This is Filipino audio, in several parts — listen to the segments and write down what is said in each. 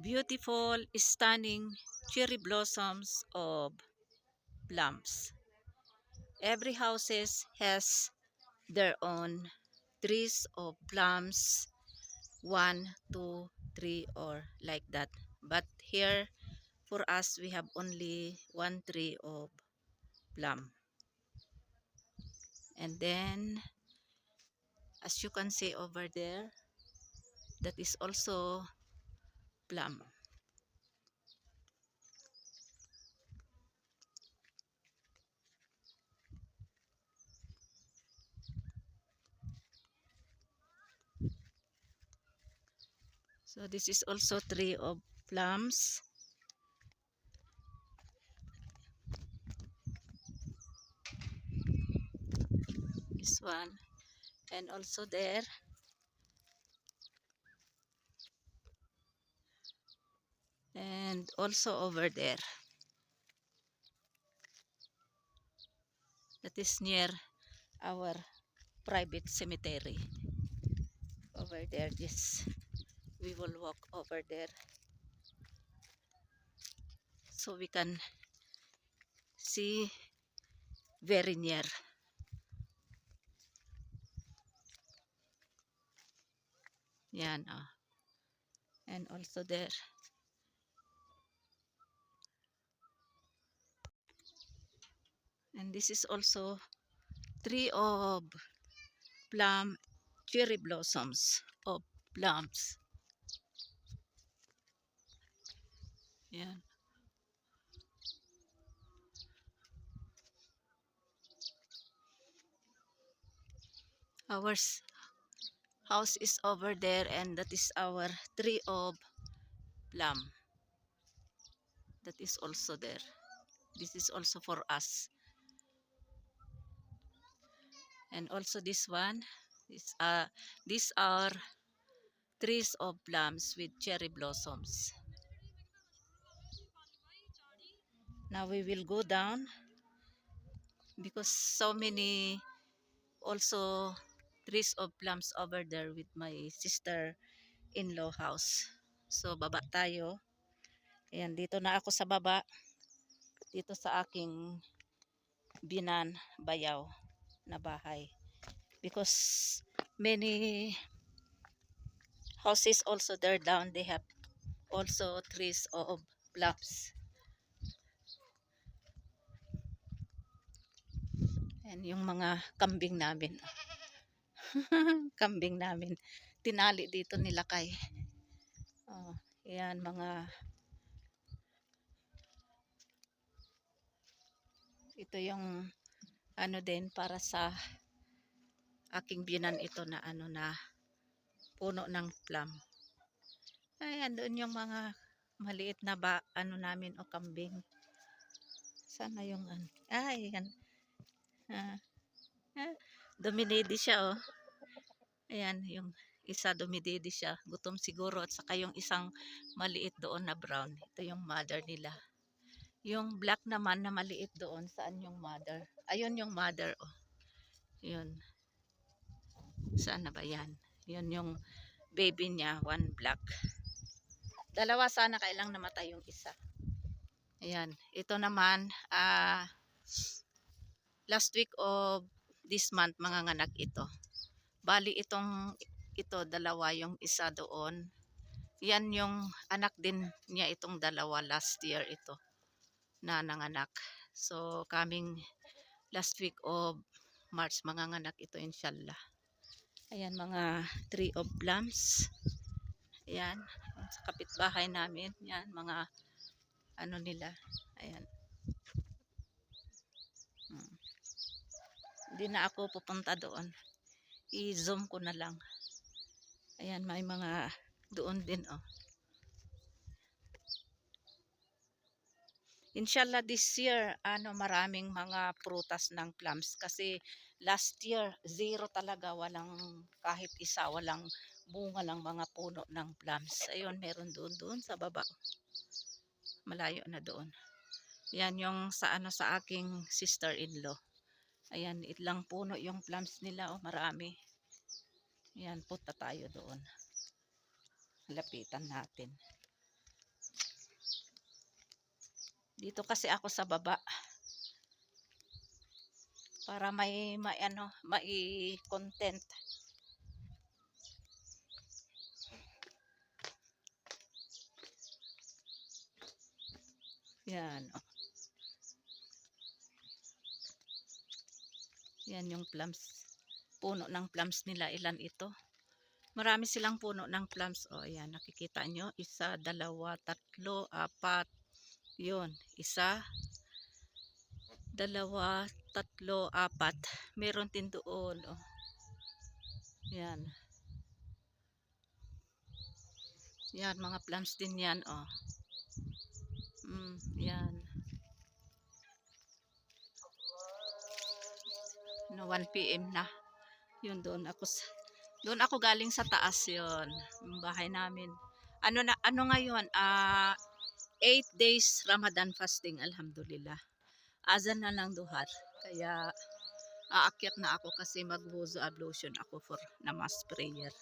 Beautiful, stunning cherry blossoms of plums. Every houses has their own trees of plums, 1, 2, 3, or like that. But here for us we have only one tree of plum. And then as you can see over there, that is also plum. So this is also tree of plums. This one. And also there. And also over there. That is near our private cemetery. Over there, this. We will walk over there. So we can see very near. Yan, oh. And also there. And this is also tree of plum, cherry blossoms of plums. Yan. Our house is over there, and that is our tree of plum. That is also there. This is also for us. And also this one is these are trees of plums with cherry blossoms. Now we will go down because so many also trees of plums over there with my sister-in-law house. So baba tayo. Ayan, dito na ako sa baba. Dito sa aking Binan, Bayaw na bahay. Because many houses also there down, they have also trees of plums. And yung mga kambing namin. Kambing namin. Tinali dito nila kay. Oh, yan mga ito yung ano din para sa aking binan ito na ano na puno ng plum. Ayan doon yung mga maliit na ba ano namin o kambing. Sana yung ano. Ay, yan. Ah, dumididi siya oh. Ayan yung isa dumididi siya. Gutom siguro at saka yung isang maliit doon na brown. Ito yung mother nila. Yung black naman na maliit doon, saan yung mother? Ayun yung mother oh. Yun. Saan na ba yan? Yun yung baby niya, one black. Dalawa sana kailang namatay yung isa. Ayan. Ito naman, last week of this month, manganganak ito. Bali ito, dalawa yung isa doon. Yan yung anak din niya itong dalawa last year ito na nanganak. So, coming last week of March, manganganak ito inshallah. Ayan, mga tree of plums. Ayan, sa kapitbahay namin. Yan, mga ano nila. Ayan. Hindi na ako pupunta doon. I-zoom ko na lang. Ayan, may mga doon din, oh. Inshallah this year, maraming mga prutas ng plums kasi last year, zero talaga, walang kahit isa, walang bunga ng mga puno ng plums. Ayun, meron doon sa baba. Malayo na doon. Yan yung sa sa aking sister-in-law. Ayan, itlang puno yung plums nila, oh, marami. Ayan, punta tayo doon. Lapitan natin. Dito kasi ako sa baba para may ano, may content. Yan. Oh. Yan yung plums. Puno ng plums nila. Ilan ito? Marami silang puno ng plums. O, ayan. Nakikita nyo. Isa, dalawa, tatlo, apat. Yun. Isa, dalawa, tatlo, apat. Meron din doon. O. Yan. Yan. Mga plums din yan. O. Yan. No, 1 PM na. Yun, doon ako galing sa taas yon, yung bahay namin. Ano ngayon? 8 days Ramadan fasting, alhamdulillah. Azan na ng duhar. Kaya aakyat na ako kasi mag-wuzu ablution ako for namaz prayer.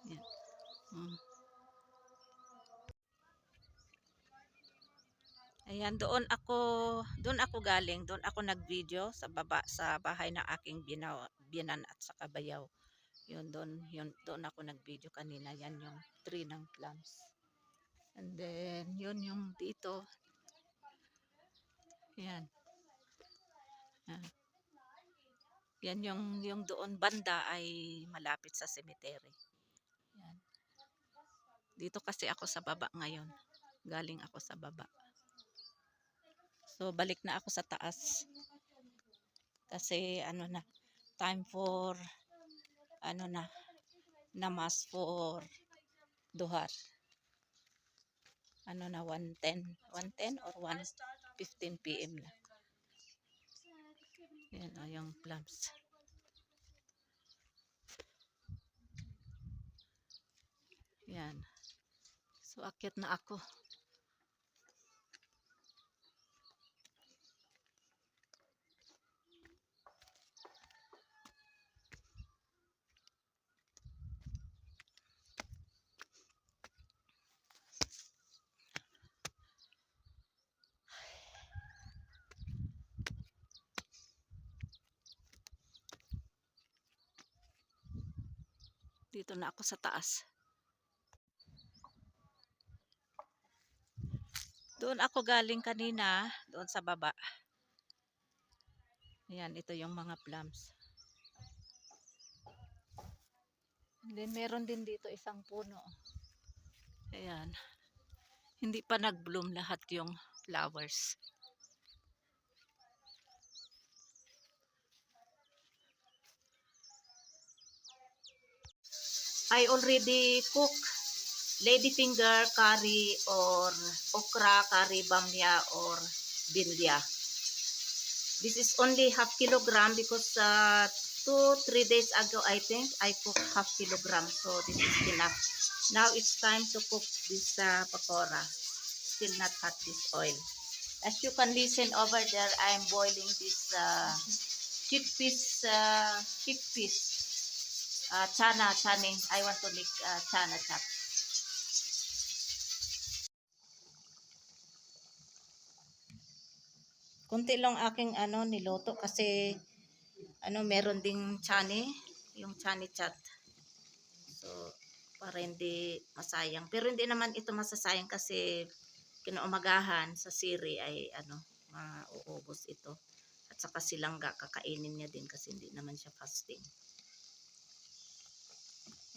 Yan. Ayan, doon ako galing, doon ako nag-video sa baba sa bahay ng aking binan at sa kabayaw. Doon ako nag-video kanina. Yan yung tree ng plums. And then, yun yung dito. Yan. Yan yung doon banda ay malapit sa cemetery. Yan. Dito kasi ako sa baba ngayon. Galing ako sa baba. So, balik na ako sa taas. Kasi, time for, namaz for duhar. 1:10 or 1:15 PM na. Yan o, yung plums. Yan. So, akyat na ako. Dito na ako sa taas. Doon ako galing kanina, doon sa baba. Ayan, ito yung mga plums. And then, meron din dito isang puno. Ayan. Hindi pa nag-bloom lahat yung flowers. I already cook ladyfinger curry or okra curry bamya or bilya. This is only half kilogram because 2-3 days ago I think I cooked half kilogram, so this is enough. Now it's time to cook this pakora. Still not hot this oil. As you can listen over there, I'm boiling this chickpeas chana. I want to make chana chop. Kunti lang aking niluto kasi meron ding chani, yung chani chat. So, para hindi masayang. Pero hindi naman ito masasayang kasi kinaumagahan sa siri ay mauubos ito. At saka silangga, kakainin niya din kasi hindi naman siya fasting.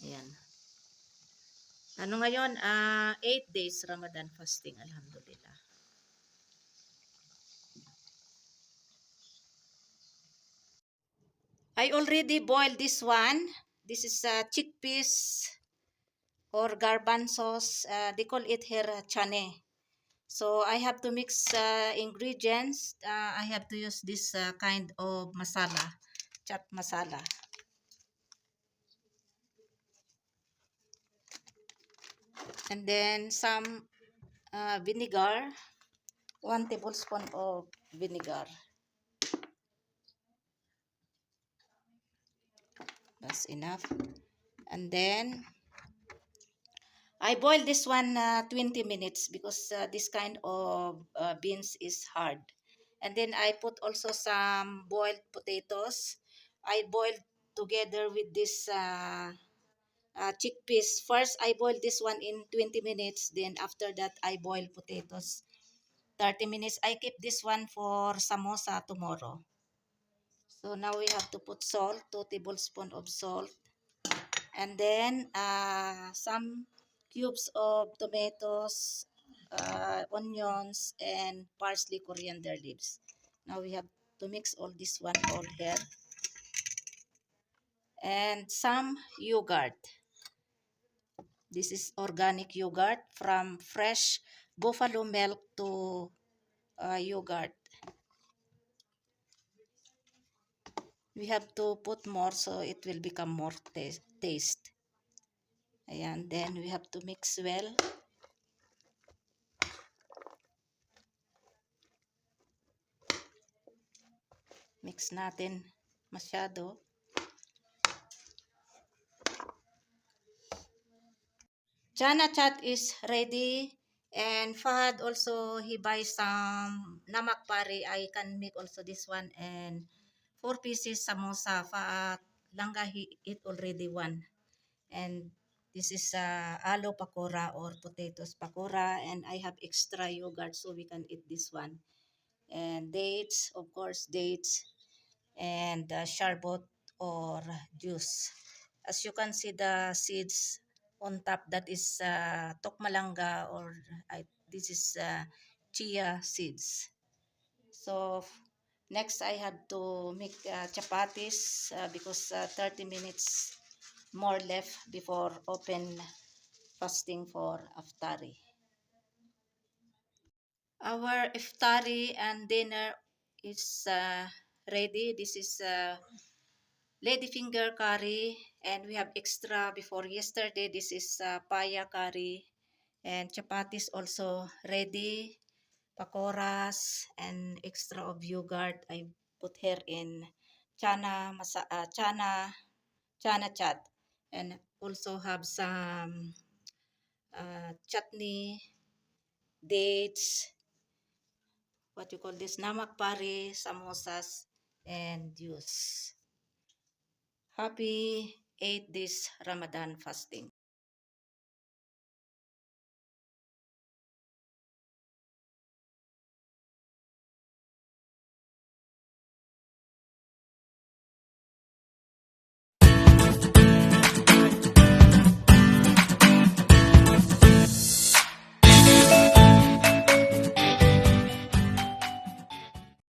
Ayan. Ngayon? 8 days Ramadan fasting, alhamdulillah. I already boiled this one. This is chickpeas or garbanzos. They call it here chane. So I have to mix ingredients. I have to use this kind of masala, chat masala. And then some vinegar, 1 tablespoon of vinegar. That's enough. And then I boil this one 20 minutes because this kind of beans is hard. And then I put also some boiled potatoes. I boiled together with this chickpeas. First, I boil this one in 20 minutes. Then after that, I boil potatoes 30 minutes. I keep this one for samosa tomorrow. So now we have to put salt, 2 tablespoons of salt. And then some cubes of tomatoes, onions, and parsley, coriander leaves. Now we have to mix all this one all here. And some yogurt. This is organic yogurt from fresh buffalo milk to yogurt. We have to put more so it will become more taste. Ayan, then we have to mix well. Mix natin masyado. Chana chat is ready. And Fahad also, he buys some namak pari. I can make also this one. And 4 pieces samosa. Fahad langga he eat already one. And this is alo pakora or potatoes pakora. And I have extra yogurt so we can eat this one. And dates, of course, dates. And sharbot or juice. As you can see the seeds on top, that is tokmalanga or this is chia seeds. So next I have to make chapatis because 30 minutes more left before open fasting for iftari. Our iftari and dinner is ready. This is lady finger curry, and we have extra before yesterday. This is paya curry, and chapatis also ready, pakoras, and extra of yogurt I put here in chana chat, and also have some chutney, dates, what you call this, namak pari, samosas, and juice. Happy 8 days Ramadan fasting.